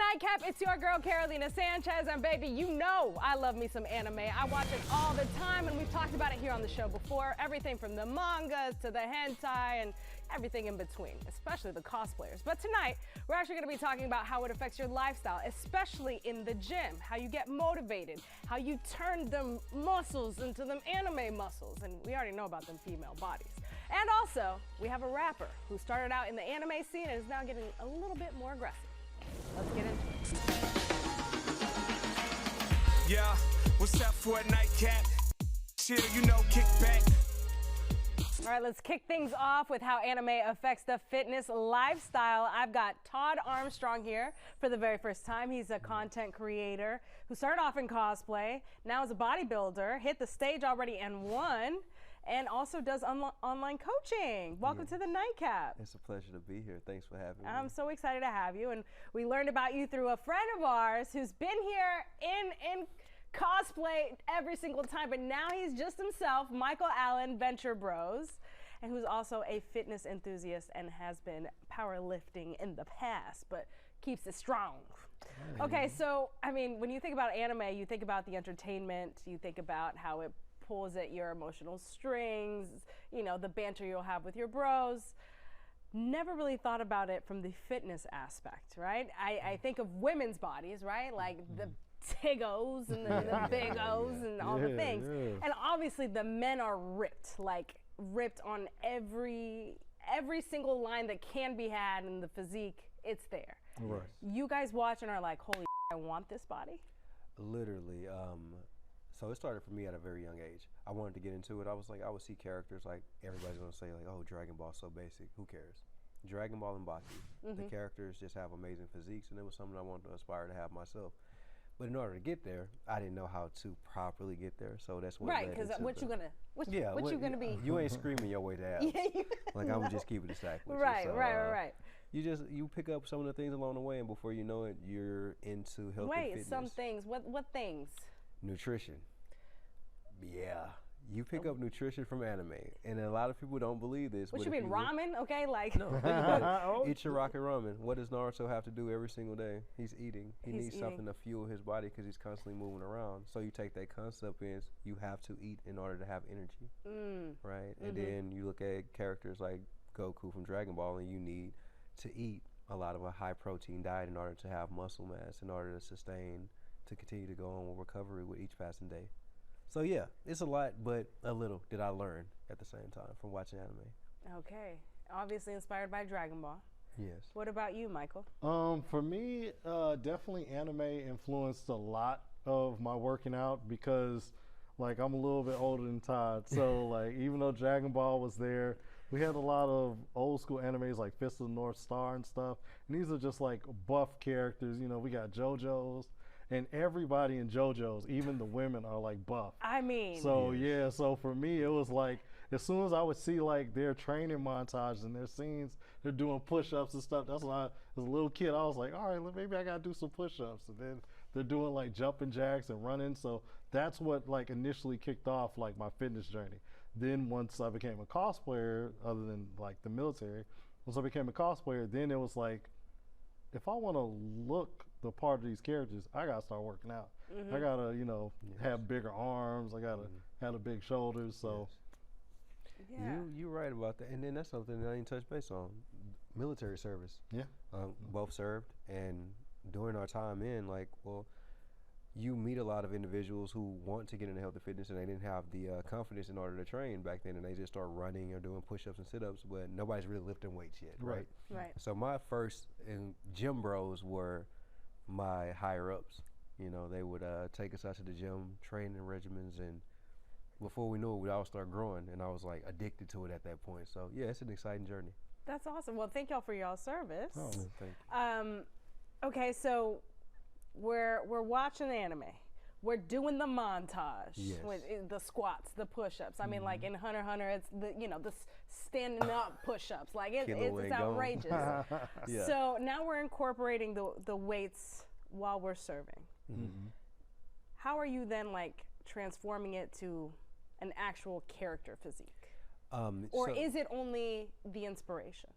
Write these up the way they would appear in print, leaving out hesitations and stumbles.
Nightcap, it's your girl Carolina Sanchez, and baby, you know I love me some anime. I watch it all the time, and we've talked about it here on the show before. Everything from the mangas to the hentai and everything in between, especially the cosplayers. But tonight, we're actually going to be talking about how it affects your lifestyle, especially in the gym, how you get motivated, how you turn them muscles into them anime muscles, and we already know about them female bodies. And also, we have a rapper who started out in the anime scene and is now getting a little bit more aggressive. Let's get into it. Yeah, what's up for a nightcap? Chill, you know, kick back. All right, let's kick things off with how anime affects the fitness lifestyle. I've got Todd Armstrong here for the very first time. He's a content creator who started off in cosplay, now is a bodybuilder, hit the stage already and won, and also does online coaching. Welcome to the Nightcap. It's a pleasure to be here. Thanks for having me. I'm so excited to have you, and we learned about you through a friend of ours who's been here in cosplay every single time, but now he's just himself, Michael Allen, Venture Bros, and who's also a fitness enthusiast and has been powerlifting in the past, but keeps it strong. Okay, so, I mean, when you think about anime, you think about the entertainment, you think about how it pulls at your emotional strings, you know, the banter you'll have with your bros. Never really thought about it from the fitness aspect, right? I think of women's bodies, right? Like the Tigos and the Big O's and all the things. And obviously the men are ripped, like ripped on every single line that can be had in the physique, it's there. Right. You guys watch and are like, holy I want this body? Literally. So it started for me at a very young age. I wanted to get into it. I was like, I would see characters like everybody's gonna say like, oh, Dragon Ball's so basic. Who cares? Dragon Ball and Baki. The characters just have amazing physiques, and it was something I wanted to aspire to have myself. But in order to get there, I didn't know how to properly get there. So that's what right, because what you gonna be? You ain't screaming your way to abs. Like I'm just keeping it stacked with right, you. So, right. You pick up some of the things along the way, and before you know it, you're into health and fitness. Some things. What things? Nutrition. Yeah. You pick up nutrition from anime, and a lot of people don't believe this. What you mean, ramen? Okay, like. No, think about it. Eat your rocket ramen. What does Naruto have to do every single day? He's eating. He needs something to fuel his body because he's constantly moving around. So you take that concept in, you have to eat in order to have energy, right? And then you look at characters like Goku from Dragon Ball, and you need to eat a lot of a high protein diet in order to have muscle mass, in order to sustain, to continue to go on with recovery with each passing day. So yeah, it's a lot, but a little did I learn at the same time from watching anime. Okay, obviously inspired by Dragon Ball. Yes. What about you, Michael? For me, definitely anime influenced a lot of my working out because like I'm a little bit older than Todd. So like even though Dragon Ball was there, we had a lot of old school animes like Fist of the North Star and stuff. And these are just like buff characters. You know, we got JoJo's. And everybody in JoJo's, even the women, are like buff. I mean. So yeah, so for me, it was like, as soon as I would see like their training montages and their scenes, they're doing push-ups and stuff. That's when as a little kid, I was like, all right, maybe I gotta do some push-ups. And then they're doing like jumping jacks and running. So that's what like initially kicked off like my fitness journey. Then once I became a cosplayer, other than like the military, once I became a cosplayer, then it was like, if I want to look the part of these characters, I gotta start working out. I gotta, you know, have bigger arms. I gotta have the big shoulders. So, you're right about that. And then that's something that I didn't touch base on: military service. Yeah, both served, and during our time in, like, well, you meet a lot of individuals who want to get into health and fitness, and they didn't have the confidence in order to train back then, and they just start running or doing push-ups and sit-ups, but nobody's really lifting weights yet, right? So my first gym bros were my higher-ups. You know, they would take us out to the gym, training regimens, and before we knew it, we'd all start growing, and I was like addicted to it at that point. So yeah, it's an exciting journey. That's awesome. Well, thank y'all for y'all's service. Oh, thank you. Okay, so we're watching anime. We're doing the montage with the squats, the push-ups. I mean, like in Hunter x Hunter, it's the standing up push-ups. Like it's outrageous. So now we're incorporating the weights while we're serving. How are you then like transforming it to an actual character physique? Or is it only the inspiration?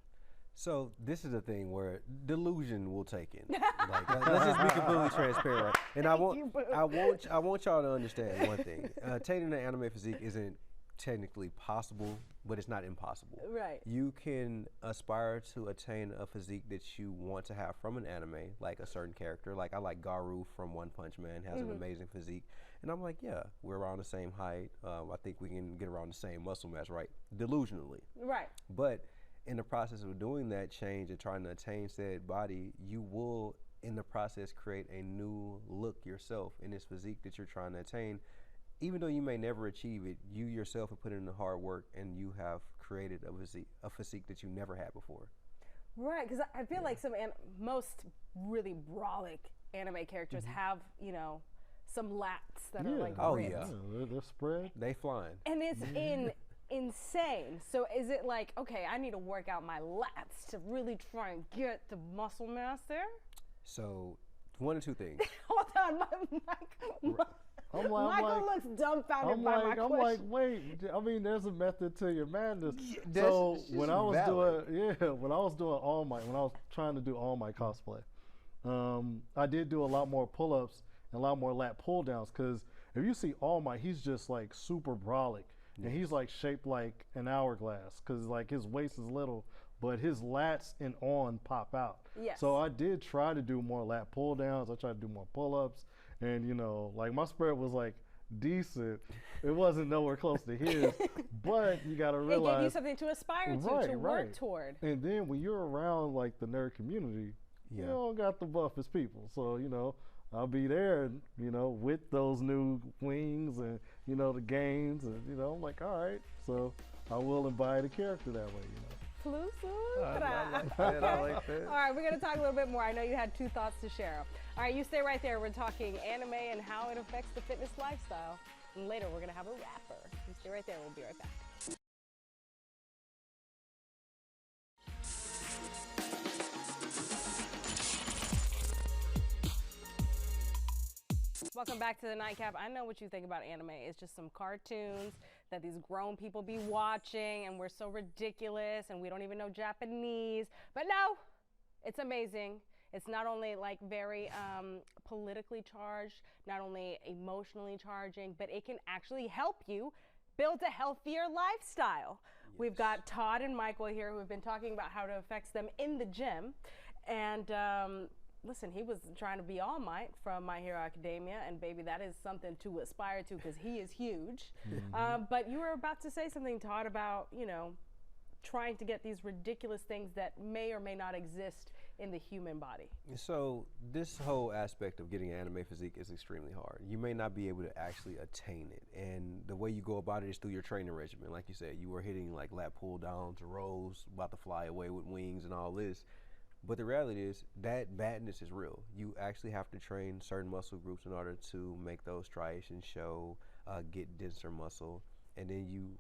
So this is a thing where delusion will take in. Like, let's just be completely transparent. And I want y'all to understand one thing: attaining an anime physique isn't technically possible, but it's not impossible. Right. You can aspire to attain a physique that you want to have from an anime, like a certain character. Like I like Garu from One Punch Man, has an amazing physique, and I'm like, yeah, we're around the same height. I think we can get around the same muscle mass, right? Delusionally. Right. But in the process of doing that change and trying to attain said body, you will, in the process, create a new look yourself in this physique that you're trying to attain. Even though you may never achieve it, you yourself have put in the hard work and you have created a physique that you never had before. Right, because I feel like most really brolic anime characters have, you know, some lats that are like oh ripped. yeah, they're spread. they flying. And it's insane. So is it like, okay, I need to work out my lats to really try and get the muscle mass there? So one or two things. Hold on, Michael looks dumbfounded by my question. I'm like, wait. I mean, there's a method to your madness. That's So when I was valid. when I was trying to do all my cosplay, I did do a lot more pull-ups and a lot more lat pull-downs. Because if you see All Might, he's just like super brolic, and he's like shaped like an hourglass. Because like his waist is little, but his lats and on pop out. Yes. So I did try to do more lat pull-downs. I tried to do more pull-ups. And, you know, like my spread was like decent. It wasn't nowhere close to his, but you got to realize. It gave you something to aspire to work toward. And then when you're around like the nerd community, you don't got the buffest people. So, you know, I'll be there, you know, with those new wings and, you know, the gains. And, you know, I'm like, all right. So I will embody the character that way, you know. I like that. All right, we're going to talk a little bit more. I know you had two thoughts to share. All right, you stay right there. We're talking anime and how it affects the fitness lifestyle. And later, we're going to have a rapper. You stay right there. We'll be right back. Welcome back to the Nightcap. I know what you think about anime. It's just some cartoons that these grown people be watching, and we're so ridiculous, and we don't even know Japanese. But no, it's amazing. It's not only like very politically charged, not only emotionally charging, but it can actually help you build a healthier lifestyle. Yes. We've got Todd and Michael here who have been talking about how it affects them in the gym. And listen, he was trying to be All Might from My Hero Academia, and baby, that is something to aspire to because he is huge. But you were about to say something, Todd, about, you know, trying to get these ridiculous things that may or may not exist in the human body. So this whole aspect of getting an anime physique is extremely hard. You may not be able to actually attain it, and the way you go about it is through your training regimen. Like you said, you were hitting like lat pull downs, rows, about to fly away with wings and all this. But the reality is that badness is real. You actually have to train certain muscle groups in order to make those striations show, get denser muscle, and then you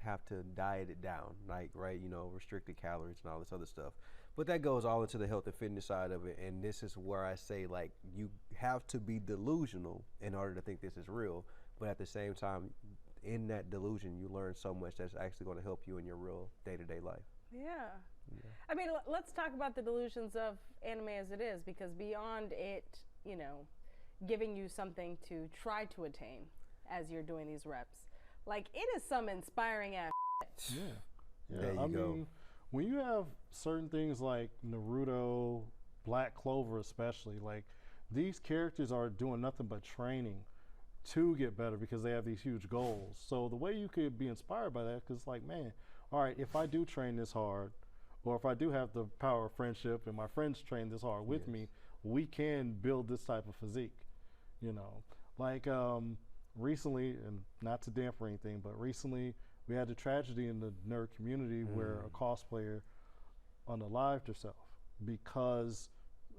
have to diet it down, like, right, you know, restricted calories and all this other stuff. But that goes all into the health and fitness side of it, and this is where I say, like, you have to be delusional in order to think this is real, but at the same time, in that delusion, you learn so much that's actually going to help you in your real day-to-day life. Yeah. I mean, let's talk about the delusions of anime as it is, because beyond it, you know, giving you something to try to attain as you're doing these reps, like, it is some inspiring ass shit. Yeah. There you I go. mean, when you have certain things like Naruto, Black Clover especially, like, these characters are doing nothing but training to get better because they have these huge goals. So the way you could be inspired by that, because, like, man, all right, if I do train this hard, or if I do have the power of friendship and my friends train this hard with me, we can build this type of physique, you know. Like recently, and not to damper anything, but recently we had a tragedy in the nerd community where a cosplayer unalived herself because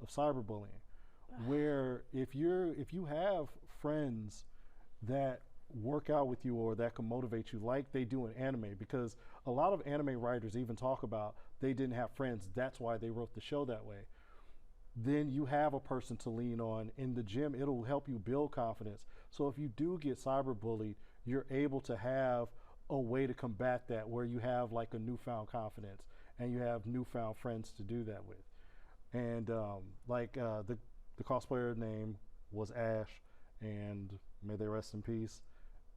of cyberbullying. Where if you have friends that work out with you or that can motivate you like they do in anime, because a lot of anime writers even talk about they didn't have friends, that's why they wrote the show that way. Then you have a person to lean on in the gym. It'll help you build confidence. So if you do get cyberbullied, you're able to have a way to combat that where you have like a newfound confidence. and you have newfound friends to do that with. And the cosplayer name was Ash, and may they rest in peace.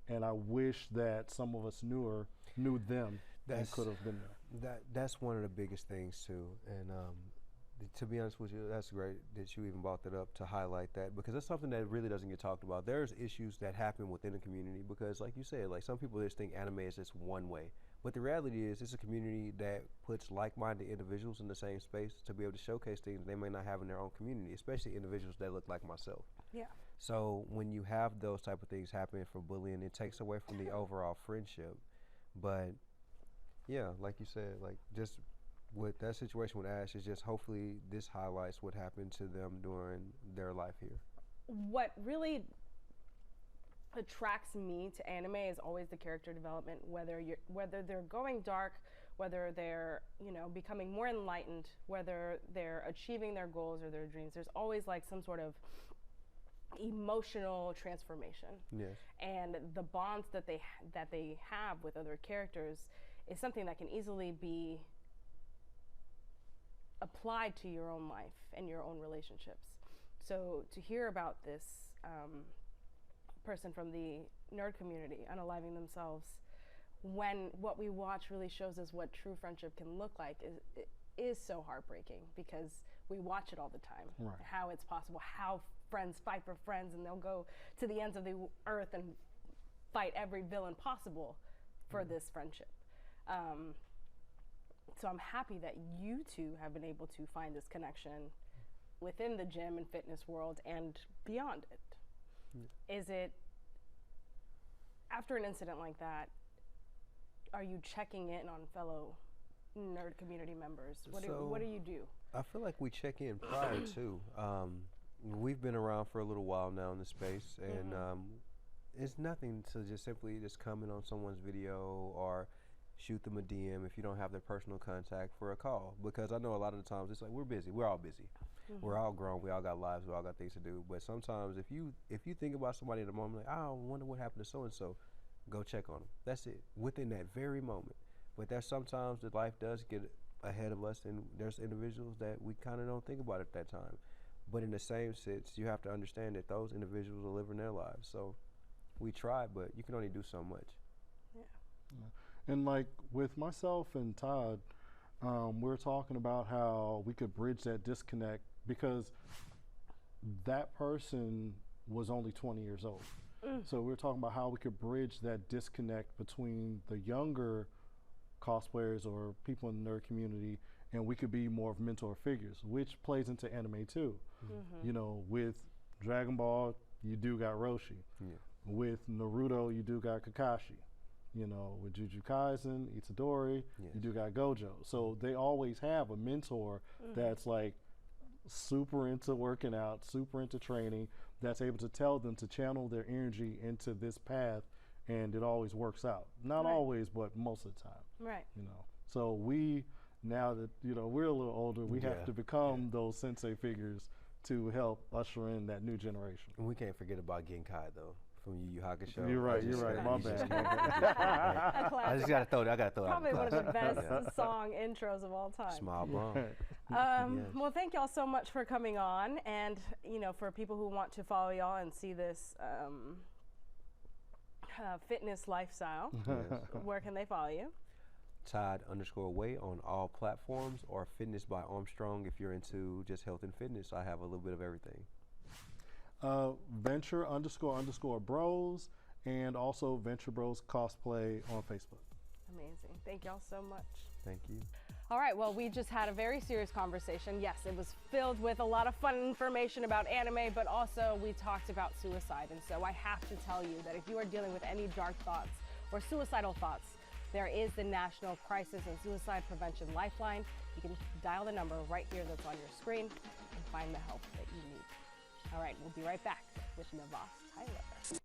And I wish that some of us knew them and could have been there. That's one of the biggest things too. And to be honest with you, that's great that you even brought that up to highlight that, because that's something that really doesn't get talked about. There's issues that happen within the community because, like you said, like some people just think anime is just one way. But the reality is it's a community that puts like-minded individuals in the same space to be able to showcase things they may not have in their own community, especially individuals that look like myself. Yeah. So when you have those type of things happening for bullying, it takes away from the overall friendship. But yeah, like you said, like just with that situation with Ash, is just hopefully this highlights what happened to them during their life here. What really attracts me to anime is always the character development, whether they're going dark, whether they're, becoming more enlightened, whether they're achieving their goals or their dreams. There's always like some sort of emotional transformation. Yes. And the bonds that they have with other characters is something that can easily be applied to your own life and your own relationships. So to hear about this person from the nerd community unaliving themselves, when what we watch really shows us what true friendship can look like, is so heartbreaking, because we watch it all the time. Right. How it's possible, how friends fight for friends, and they'll go to the ends of the earth and fight every villain possible for this friendship. So I'm happy that you two have been able to find this connection within the gym and fitness world and beyond it. Is it, after an incident like that, are you checking in on fellow nerd community members? What do you do? I feel like we check in prior to. We've been around for a little while now in the space, and it's nothing to just simply just comment on someone's video or shoot them a DM if you don't have their personal contact for a call, because I know a lot of the times it's like we're busy. We're all busy. We're all grown. We all got lives. We all got things to do. But sometimes if you think about somebody in the moment, like, I wonder what happened to so and so, go check on them. That's it. Within that very moment. But there's sometimes that life does get ahead of us, and there's individuals that we kind of don't think about at that time. But in the same sense, you have to understand that those individuals are living their lives. So we try, but you can only do so much. Yeah. And like with myself and Todd, we're talking about how we could bridge that disconnect, because that person was only 20 years old. So we're talking about how we could bridge that disconnect between the younger cosplayers or people in the nerd community, and we could be more of mentor figures, which plays into anime too. With Dragon Ball, you do got Roshi. With Naruto, you do got Kakashi. With Jujutsu Kaisen, Itadori, you do got Gojo. So they always have a mentor that's like super into working out, super into training, that's able to tell them to channel their energy into this path, and it always works out. Not always, but most of the time. Right. So we, now that we're a little older, we have to become those sensei figures to help usher in that new generation. And we can't forget about Genkai though, from Yu Yu Hakusho. You're right. My bad. I just gotta throw it. Probably one of the best song intros of all time. Small bomb. Well, thank y'all so much for coming on, and for people who want to follow y'all and see this fitness lifestyle, where can they follow you? Todd_Way on all platforms, or Fitness by Armstrong if you're into just health and fitness. I have a little bit of everything. Venture__bros, and also Venture Bros Cosplay on Facebook. Amazing. Thank y'all so much. Thank you. All right, well, we just had a very serious conversation. Yes, it was filled with a lot of fun information about anime, but also we talked about suicide. And so I have to tell you that if you are dealing with any dark thoughts or suicidal thoughts, there is the National Crisis and Suicide Prevention Lifeline. You can dial the number right here that's on your screen and find the help that you need. All right, we'll be right back with Navas Tyler.